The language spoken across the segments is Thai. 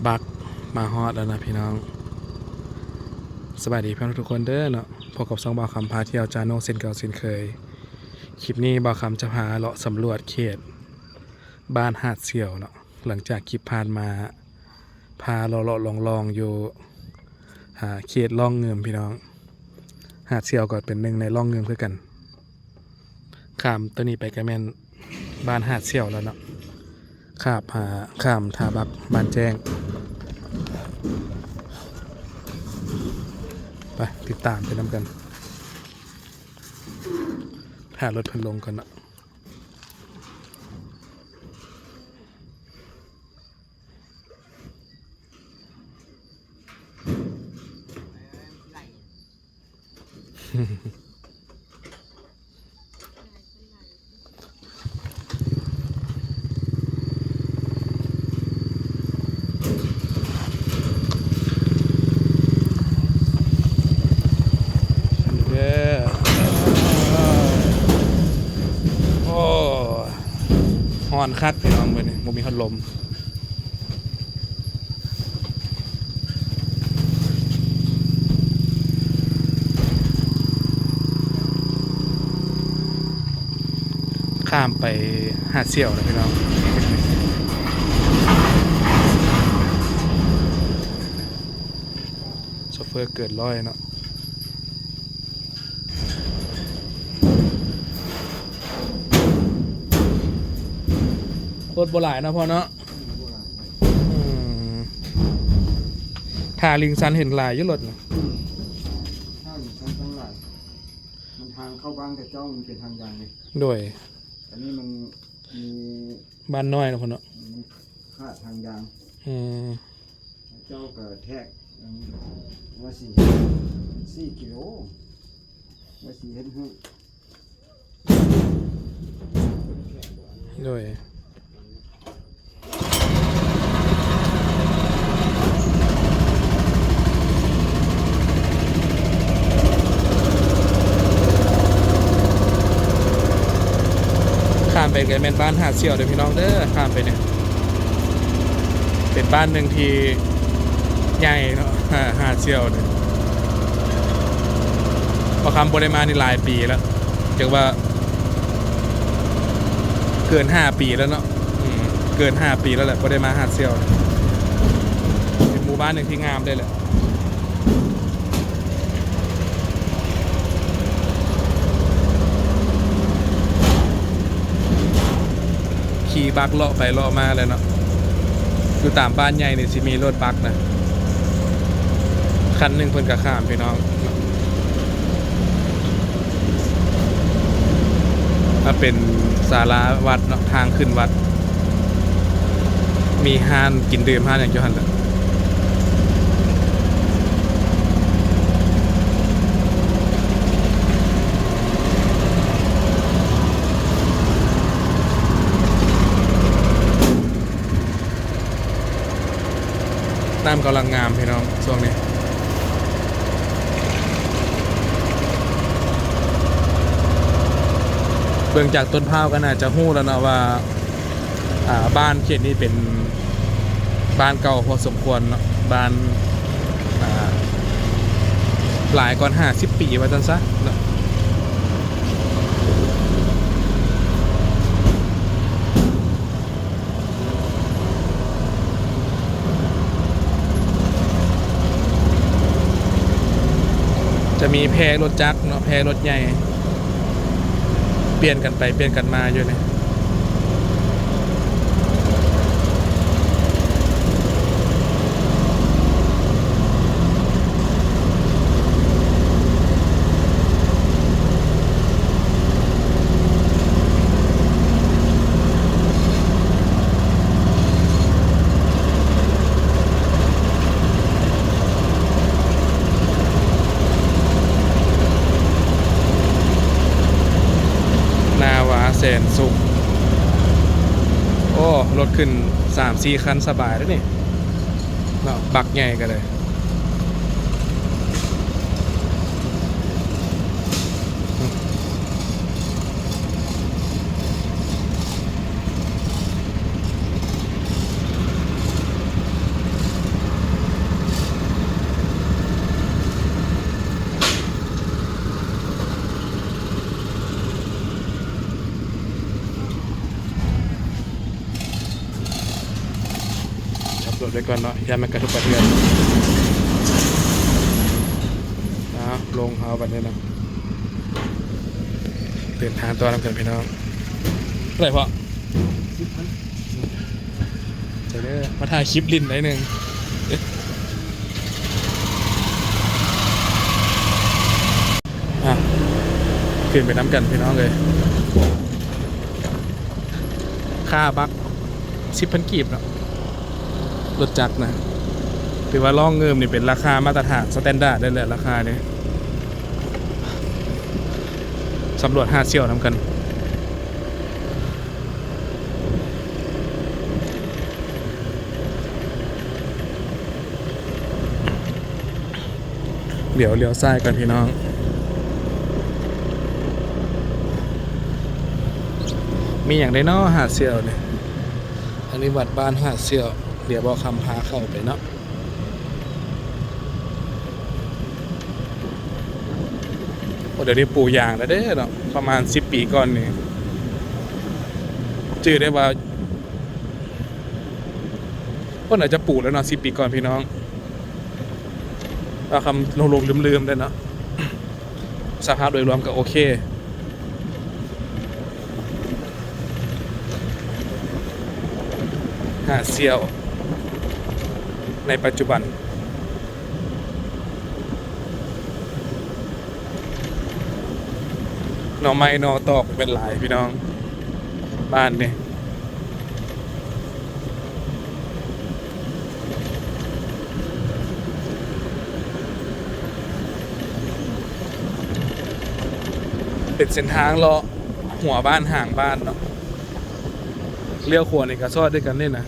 บักมาฮอดแล้วนะพี่น้องสวัสดีเพื่อนทุกคนเด้อเนาะพบกับซองบ่าวคำพาเที่ยวจาโนเซนเก่าเซนเคยคลิปนี้บ่าวคำจะพาเลาะสำรวจเขตบ้านหาดเสี่ยวเนาะหลังจากคลิปผ่านมาพาเลาะลองอยู่เขตล่องเงิมพี่น้องหาดเสี่ยวก็เป็นหนึ่งในล่องเงิมคือกันข้ามตัวนี้ไปก็แม่นบ้านหาดเสี่ยวแล้วเนาะข้ามทาบักบ้านแจ้งไปติดตามไปนำกันหารถเพิ่นลงกันเนาะเด้อโอ้ฮ้อนคักพี่น้องเว้ยนี่บ่มีพัดลมข้ามไปหาดเสี่ยวนะพี่น้องโชเฟอร์เกิดร้อยเนาะรถโบราณนะพ่อเนาะทาลิงซันเห็นลายอยุรถนะถ้าอยู่ชั้นทั้งหลายมันทางเข้าบ้านแต่เจ้ามันเป็นทางยางเลยโดยอันนี้มันมี บ้านน้อยนะพ่อเนาะมันค่าทางยางเจ้าก็แทกว่า4 กิโลว่า4เห็นหูโดยข้ามไปกันเป็นบ้านหาดเสี่ยวเด้อพี่น้องเด้อข้ามไปเนี่ยเป็นบ้านหนึ่งที่ใหญ่เนาะหาดเสี่ยวเนี่ยพอคำบริมานี่หลายปีแล้วเรียกว่าเกิน5 ปีแล้วเนาะเกิน5 ปีแล้วแหละบริมาหาดเสี่ยวเป็นหมู่บ้านหนึ่งที่งามได้แหละขี่บักเลาะไปเลาะมาเลยเนาะอยู่ตามบ้านใหญ่เนี่ยสิมีรถบักนะคันหนึ่งเพิ่นกับข้ามพี่น้องถ้าเป็นศาลาวัดเนาะทางขึ้นวัดมีห้านกินดื่มห้านอย่างเจ้าหันแหละน้ำกำลังงามพี่น้องช่วงนี้เบื้องจากต้นพร้าวก็น่าจะหู้แล้วนะว่าบ้านเขตนี้เป็นบ้านเก่าพอสมควรเนาะบ้านหลายก่อน50 ปีว่าจังซะเนาะจะมีแพรถจักรเนาะแพรรถใหญ่เปลี่ยนกันไปเปลี่ยนกันมาอยู่เนี่ยนาวาแสนสุขโอ้รถขึ้น3-4 คันสบายแล้วนี่เนาะบักใหญ่กันเลย ถไปก่อนเนาะอย่ามันกระทบกระเทือนลงเอาแบบนี้นะเดินทางต่อนำกันพี่น้องอะไรพอเดี๋ยวมาถ่ายคลิปลินได้หนึ่งขึ้นไปน้ำกันพี่น้องเลยค่าบัก10,000 กีบเนาะรถจักรนะถือว่าล่องเงิมนี่เป็นราคามาตรฐานสแตนดาร์ดได้เลยราคาเนี่ยสำรวจ5เซี่ยวน้ำกันเลี้ยวซ้ายกันพี่น้องมีอย่างได้เนาะ5เซี่ยวเนี่ยอันนี้วัดบ้าน5เซี่ยวเดี๋ยวบอกคำพาเข้าไปเนาะเดี๋ยวนี้ปลูกยางแล้วเด้อเนาะประมาณ10 ปีก่อนนี่จื่อได้ว่าก็อาจจะปลูกแล้วเนาะ10 ปีก่อนพี่น้องว่าคำลงลืมได้เนาะสภาพโดยรวมก็โอเค5เซี่ยวในปัจจุบันหน่อไม้หน่อตอกเป็นหลายพี่น้องบ้านเนี่ยเป็นเส้นทางเลาะหัวบ้านห่างบ้านเนาะเลี้ยวขวานี่ก็ซอดด้วยกันนี่นะ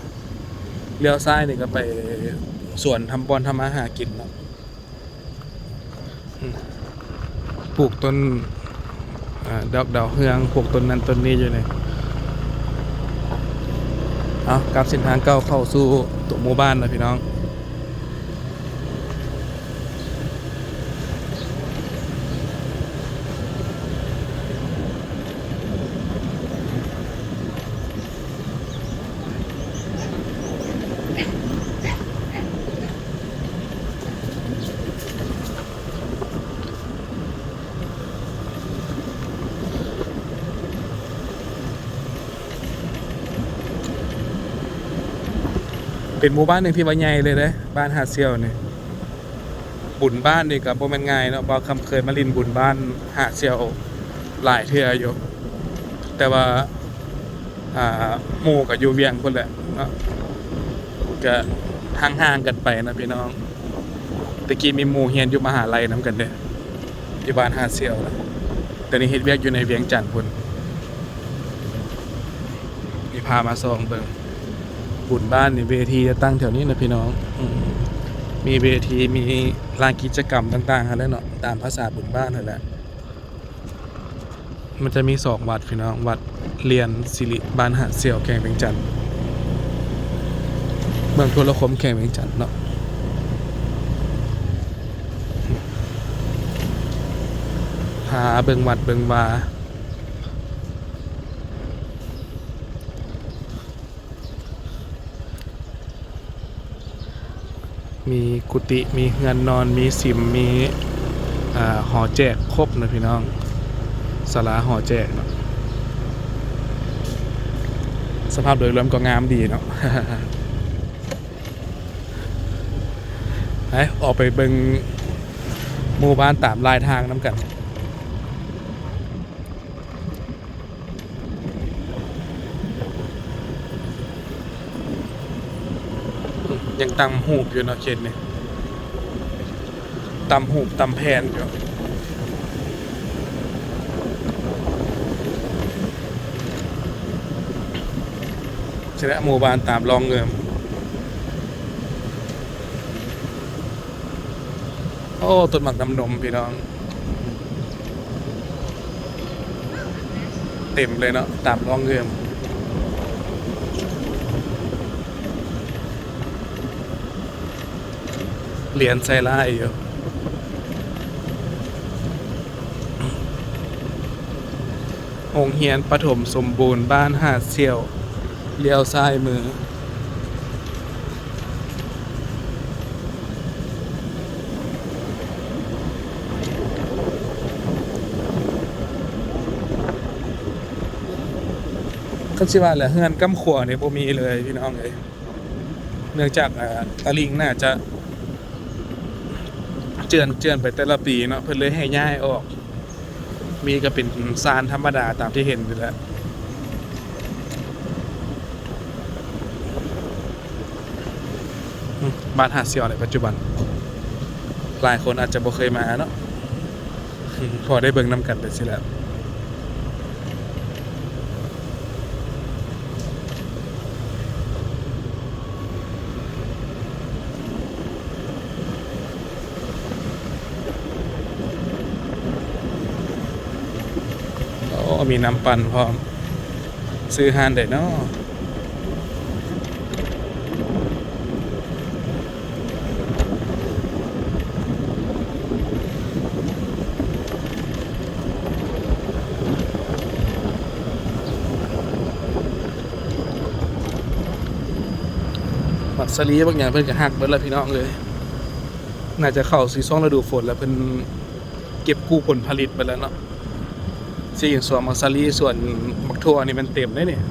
เลี้ยวซ้ายนี่ก็ไปสวนทำบอลทำอาหารกินเนาะปลูกต้นดาวเฮืองปลูกต้นนั้นต้นนี้อยู่เนี่ยเอากลับเส้นทางเก่าเข้าสู่ตัวหมู่บ้านนะพี่น้องเป็นหมู่บ้านหนึ่งที่ว่าใหญ่เลยนะบ้านหาดเซียวเนี่ยบุญบ้านนี่กับโบแมนง่ายเนาะบ่คำเคยมาลินบุญบ้านหาดเซียวหลายเทื่ออยู่แต่ว่าหมู่กับอยู่เวียงคนแหละเนาะก็ห่างๆกันไปนะพี่น้องตะกี้มีหมู่เฮียนอยู่มหาลัยนำกันเด้อยู่บ้านหาดเซียวนะแต่นี่เฮ็ดเวียกอยู่ในเวียงจันทน์พุ่นนี่พามาส่องเบิ่งบุญบ้านนี่เวทีจะตั้งแถวนี้นะพี่น้องมีเวทีมีลานกิจกรรมต่างๆอะไรเนาะตามภาษาบุญบ้านนั่นแหละมันจะมี2 วัดพี่น้องวัดเรียนสิริบ้านหาดเซี่ยวแข่งเวียงจันทน์เมืองทุรคมแข่งเวียงจันทน์เนาะพาเบิ่งวัดเบิ่งวามีกุฏิมีเฮือนนอนมีสิมมีหอแจกครบนะพี่น้องศาลาหอแจกเนาะสภาพโดยรวมก็งามดีเนาะ ออกไปเบิ่งหมู่บ้านตามลายทางน้ำกันยังตำหูบอยู่เนาะเขตนี่ตำหูบตำแผ่นอยู่ใช่ไหมหมู่บ้านตามรองเงิมโอ้ต้นหมากน้ำนมพี่น้องเต็มเลยเนาะตามรองเงิมเหรียญใส่ลายอยู่โรงเรียนประถมสมบูรณ์บ้านหาดเซี่ยวเลี้ยวซ้ายมือ ก็สิว่าแหละเฮือนกำขัวนี่บ่มีเลยพี่น้องเอ้ยเนื่องจากตะลิงน่าจะเจือนไปแต่ละปีเนาะเพิ่นเลยให้ย้ายออกมีก็เป็นซานธรรมดาตามที่เห็นอยู่แล้วบ้านหาดเสี่ยวในปัจจุบันหลายคนอาจจะบ่เคยมาเนาะพอได้เบิ่งนำกันไปสิแล้วมีน้ำปั่นพร้อมซื้อฮานได้เนาะมักสลีบางอย่างเพิ่นก็ฮักเบิดแล้วพี่น้องเลยน่าจะเข้าซีซั่นฤดูฝนแล้วเพิ่นเก็บกู้ผลผลิตไปแล้วเนาะสิส่วนมักสลีส่วนมักทั่วนี่มันเต็มเลยเนี่ย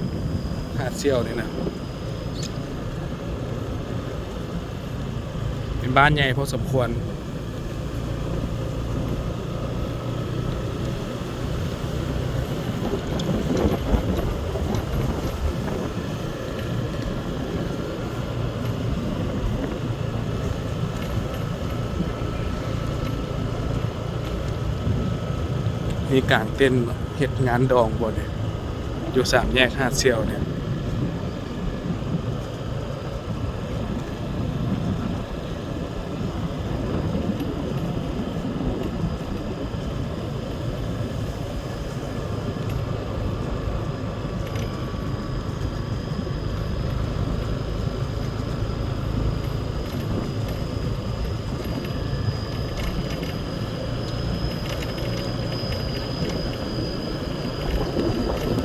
หาดเซี่ยวนี่นะเป็นบ้านใหญ่พอสมควรมีการเต้นเฮ็ดงานดองบ่เนี่ยอยู่สามแยกหาดเซี่ยวเนี่ย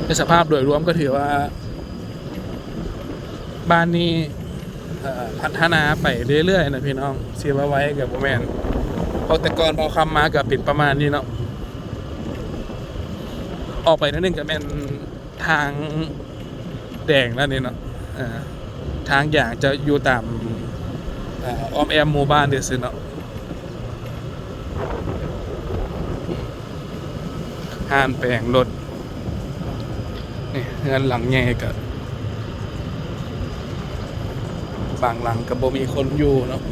ในสภาพโดยรวมก็ถือว่าบ้านนี้พัฒนาไปเรื่อยๆนะพี่น้องเสียไว้กับบ่แม่นพอแต่ก่อนพอคำมากับปิดประมาณนี้เนาะออกไปนิดนึงก็เป็นทางแดงแล้วนี่เนาะทางอย่างจะอยู่ตามอ้อมแอมหมู่บ้านเดือดเนาะห้านแปลงรถเงินหลังใหญ่กับบางหลังกับบ่มีคนอยู่เนาะ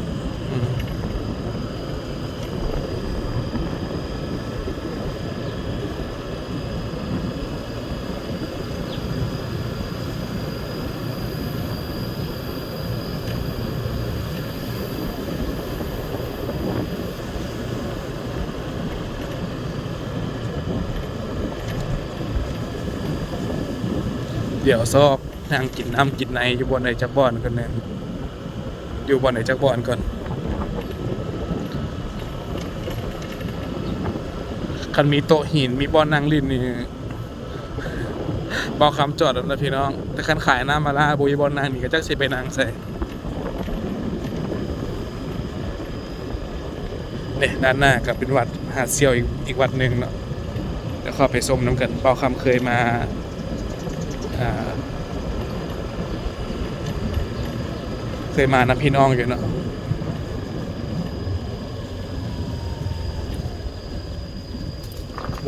เดี๋ยวซอกนั่งกินน้ำกินในอยู่บนไหนจักบ่อนกันเนี่ยอยู่บนไหนจักบ่อนก่อนคันมีโต๊ะหินมีบ่อนนั่งลิ้นนี่บ่คำจอดแล้วนะพี่น้องแต่คันขายน้ำมาล่าบุยบ่อนนั่งนี่ก็จักสิไปนั่งใส่เนี่ยด้านหน้าก็เป็นวัดหาดเซี่ยวอีกวัดหนึ่งเนาะเดี๋ยวเข้าไปชมน้ำกันบ่คำเคยมานะพี่น้องอยู่เนาะ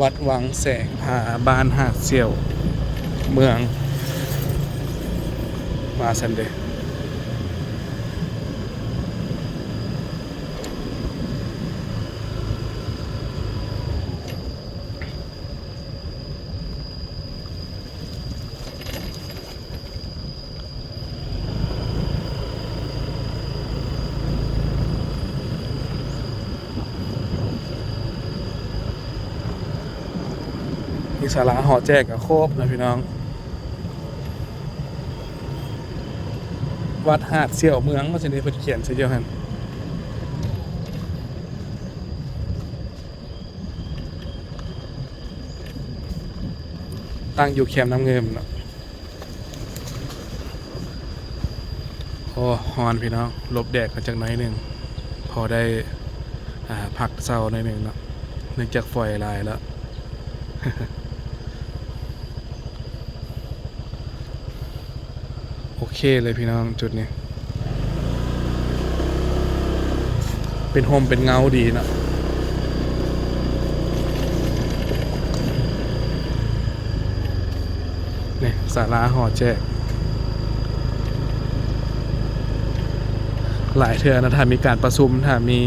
วัดวังแสงผาบ้านหาดเซี่ยวเมืองมาซันเดย์มีสาระหอแจกกับโคบนะพี่น้องวัดหาดเซี่ยวเมืองก็จะได้เพิ่นเขียนซะเดียวกันตั้งอยู่แคมป์น้ำเงิมเนาะโอ้ฮอนพี่น้องหลบแดดกันจากหน่อยหนึ่งพอได้พักเศร้าหน่อยหนึ่งเนาะเนื่องจากฝอยลายแล้ว เคเลยพี่น้องจุดนี้เป็นโฮมเป็นเงาดีเนาะเนี่ยศาลาหอแจกหลายเทื่อนะถ้ามีการประชุมถ้ามี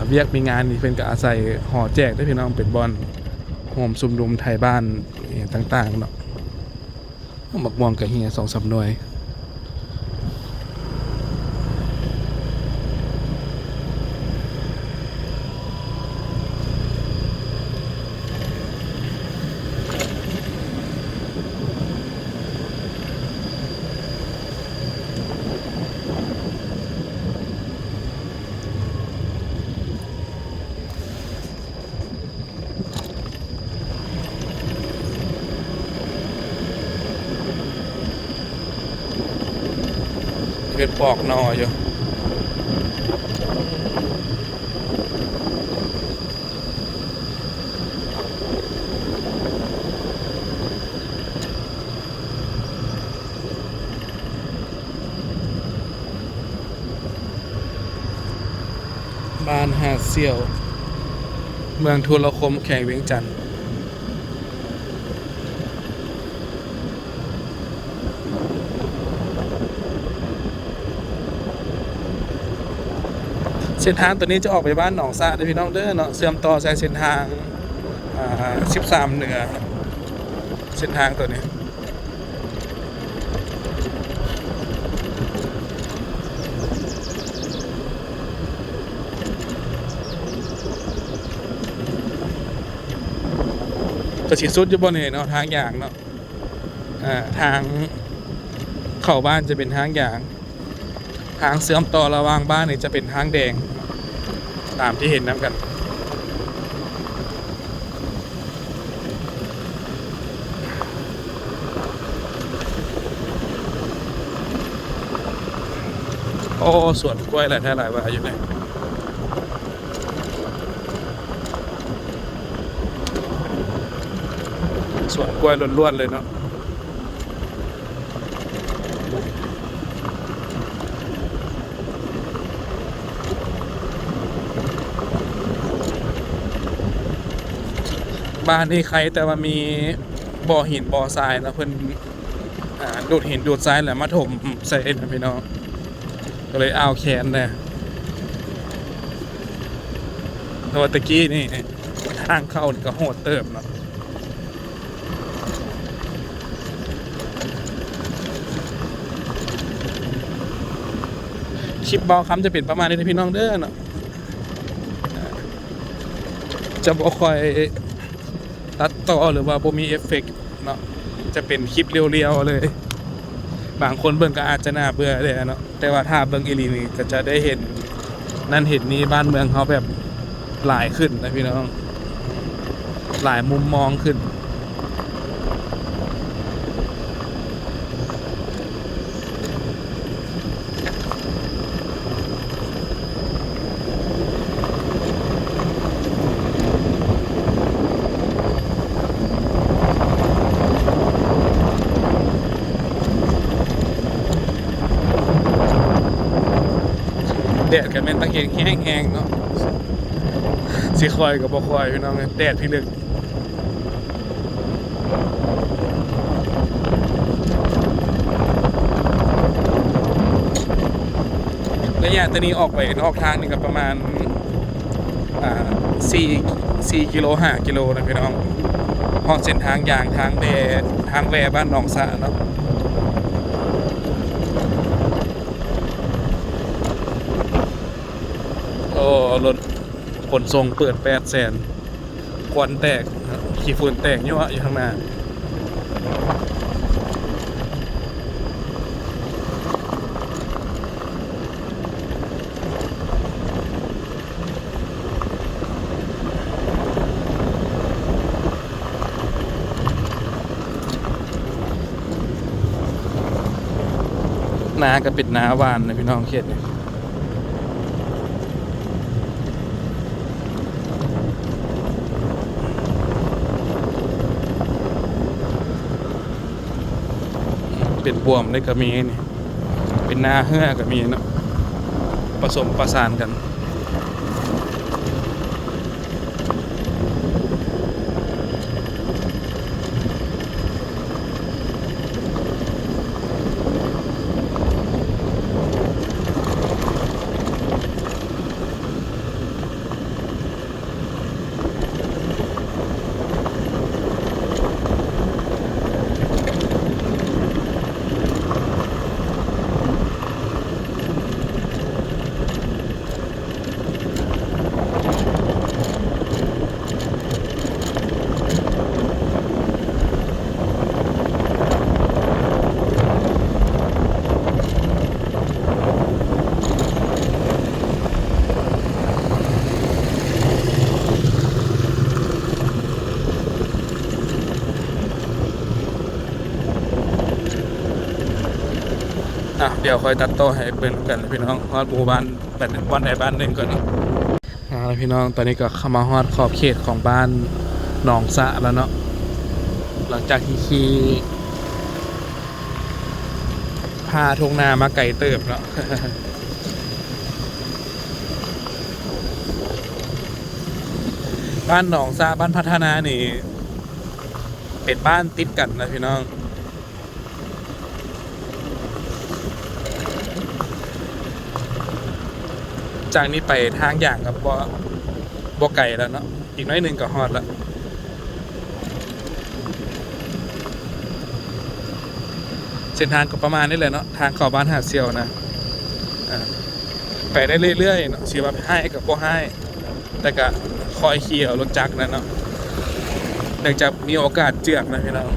เวียกมีงานนี่เพิ่นก็อาศัยหอแจกได้พี่น้องเป็นบอนโฮมซุมนุมไทยบ้านต่างๆเนาะบักม่วงกับเฮีย2-3หน่วยเป็นปอกนออยู่บ้านหาดเสี่ยวเมืองทุรคมแขวงเวียงจันทน์เส้นทางตัวนี้จะออกไปบ้านหนองสะเด้อพี่น้องเด้อเนาะเชื่อมต่อใช้เส้นทาง13เหนือเส้นทางตัวนี้ก็สิสุดอยู่บ่นี่เนาะทางอย่างเนาะทางเข้าบ้านจะเป็นทางอย่างทางเชื่อมต่อระหว่างบ้านนี่จะเป็นทางแดงตามที่เห็นนํกันโอ้สวนกล้วยหลายแท่หลายว่าอยู่เนี่ยสวนกล้วยล้วนๆเลยเนาะบ้านนี่ใครแต่ว่ามีบ่อหินบ่อทรายนะเพิ่นดูดหินดูดทรายแหละมาถมใส่นะพี่น้องก็เลยเอาแขนเนี่ยแต่ว่าตะกี้นี่ทางเข้านี่ก็โหดเติบเนาะคลิปบอลคำจะเป็นประมาณนี้นะพี่น้องเด้อเนาะจะบ่ค่อยตัดต่อหรือว่าบ่มีเอฟเฟกต์เนาะจะเป็นคลิปเรียวๆเลยบางคนเบิ่งก็อาจจะน่าเบื่อเลยเนาะแต่ว่าถ้าเบิ่งอีหลีนี่ก็จะได้เห็นนั่นเห็นนี้บ้านเมืองเขาแบบหลายขึ้นนะพี่น้องหลายมุมมองขึ้นแดดกันเป็นตะเกียงแห้งๆเนาะสิคอยกับบ่คอยพี่น้องแดดพี่ลึกระยะตัวนี้ออกไปนอกทางนี่ก็ประมาณ4 กิโล5 กิโลนะพี่น้องฮอดเส้นทางอย่างทางแวบ้านหนองสะเนาะโอ้รถขนส่งเปิด800,000ควันแตกขี้ฝุ่นแตกเยอะอยู่ข้างหน้านาก็เป็นนาหวานนะพี่น้องเขตนี่ เป็นบวมได้ก็มีนี่เป็นหน้าเหือก็มีเนาะผสมประสานกันเดี๋ยวคอยตัดต่อให้เบิ่งกันพี่น้องฮอดหมู่บ้านเป็นวันใดบ้านหนึ่งก่อนเนาะพี่น้องตอนนี้ก็เข้ามาฮอดขอบเขตของบ้านหนองสะแล้วเนาะหลังจากที่ขี่พาทงนามาไก่เติบเนาะ บ้านหนองสะบ้านพัฒนานี่เป็นบ้านติดกันนะพี่น้องจากนี้ไปทางอย่างกับบ่ไก่แล้วเนาะอีกน้อยหนึ่งก็ฮอดแล้วเส้นทางก็ประมาณนี้แหละเนาะทางเข้าบ้านหาดเซียวนะไปได้เรื่อยๆเนาะสิว่าให้กับบ่ให้แต่ก็คอยขี่เอารถจักรนะเนาะเนื่องจากมีโอกาสเจือกนะพี่น้อง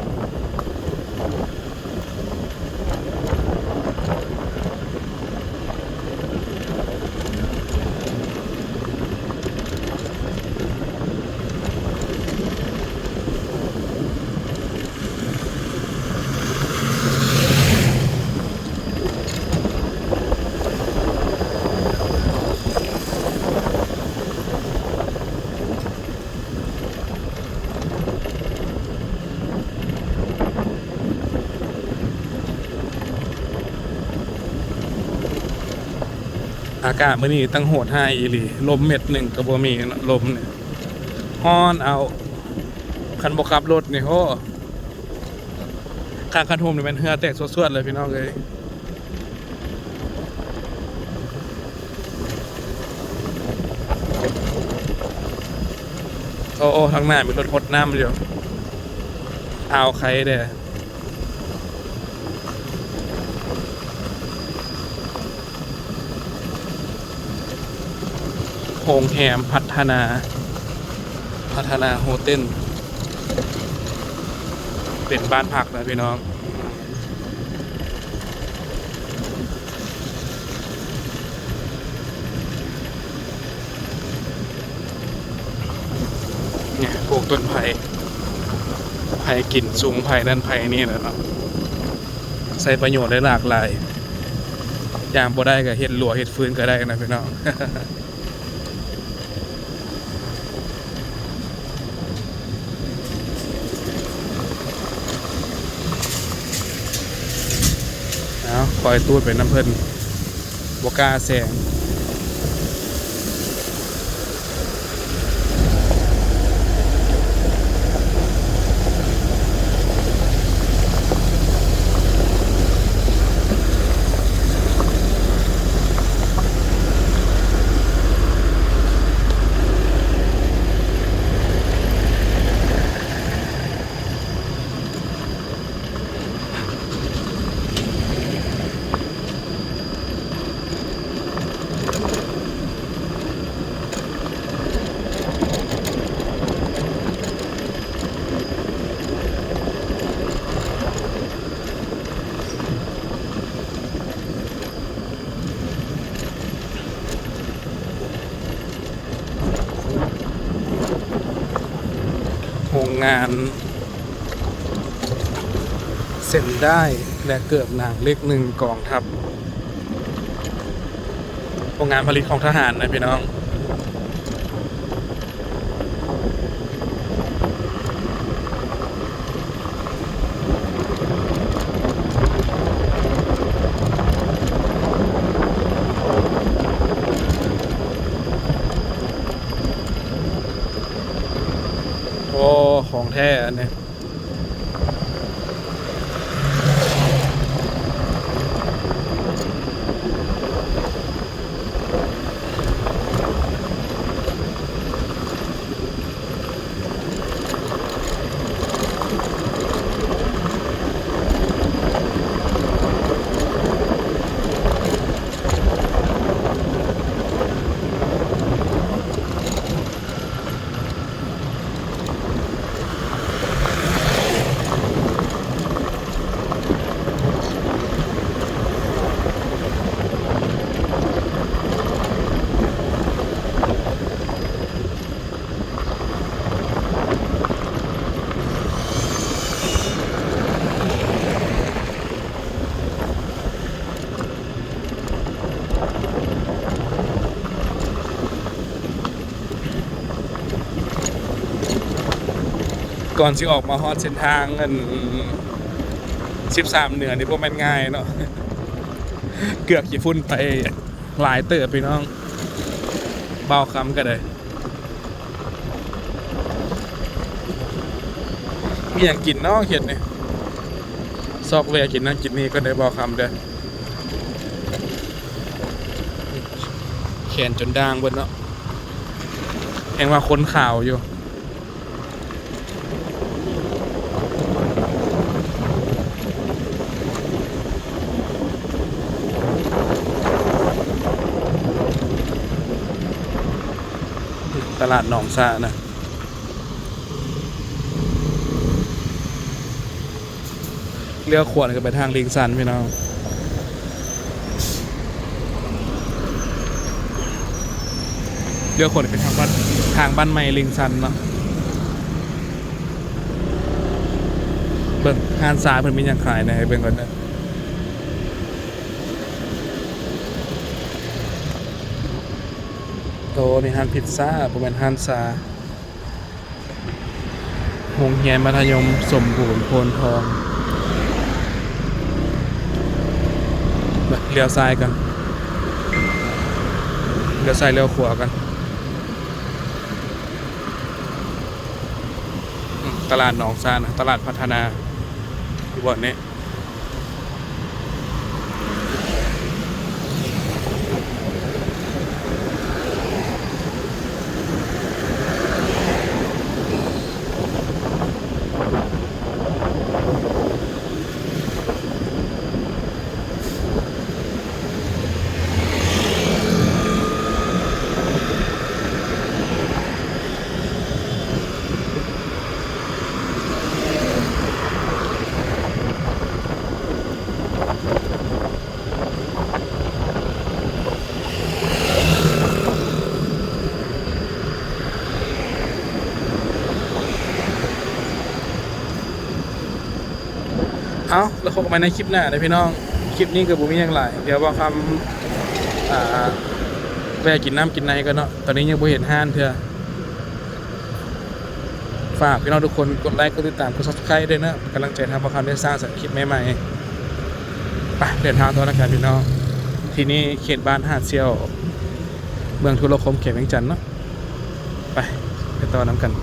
อากาศมื้อนี้ตั้งโหดให้อีหลีลมเม็ดหนึ่งก็บ่มีเนาะลมเนี่ยฮ้อนเอาคันบ่ขับรถนี่โหข้างคันโฮมนี่มันเหือแตกสวดๆเลยพี่น้องเอ้ยโอ้ทางหน้ามีรถพดน้ำอยู่เอาใครเด้โฮงแฮมพัฒนาโฮเทลเป็นบ้านพักนะพี่น้องเนี่ยปลูกต้นไผ่กินสูงไผ่นั่นไผ่นี่แหละเนาะใช้ประโยชน์ได้หลากหลายอย่างบ่ได้ก็เฮ็ดหลัวเฮ็ดฟืนก็ได้นะพี่น้อง คอยตูดเป็นน้ำเพิ่นบกล้าแสงโรงงานเส้นได้และเกิดหนังเล็กหนึ่งกองทัพโรงงานผลิตของทหารนะพี่น้อง แท้อันนี้ก่อนสิออกมาฮอดเส้นทางเงิน13เหนือนี่พวกมันง่ายเนาะ เกือบขี่ฝุ่นไปหลายเติบพี่น้องเบาคำก็ได้มีอย่างกินเนาะเห็ดเนี่ยซอกแวร์กินนั่นกินนี่ก็ได้เบาคำเด้อแขนจนด่างเบิดเนาะแห่งว่าคนข่าวอยู่ตลาดหนองสะนะเลี้ยวขวดก็ไปทางลิงซันพี่น้องเลี้ยวขวดไปทางบ้านใหม่ลิงซันเนาะเบิ่งฮานซาเพิ่นมีหยังขายนะให้เบิ่งก่อนนะโตนี่ฮานพิซซ่าบ่แม่นฮานซาโรงเรียนมัธยมสมบูรณ์โพนทองเลี้ยวซ้ายกันเลี้ยวซ้ายเลี้ยวขวากันตลาดหนองซานะตลาดพัฒนาที่บ่อนนี้เอาแล้วพบกันใหม่ในคลิปหน้าเลยพี่น้องคลิปนี้กับบุ้มีอย่างไรเดี๋ยวบอกคำแวะกินน้ำกินในกันเนาะตอนนี้ยังบ่เห็นห้านเถอะฝากพี่น้องทุกคนกดไลค์กดติดตามกด subscribe ด้วยนะกำลังใจทำประคำได้สร้างสรรค์คลิปใหม่ๆไปเดินทางต่อแล้วกันพี่น้องที่นี่เขตบ้านหาดเซี่ยวเมืองทุรคมเขตเวียงจันทน์เนาะไปต่อน้ำกัน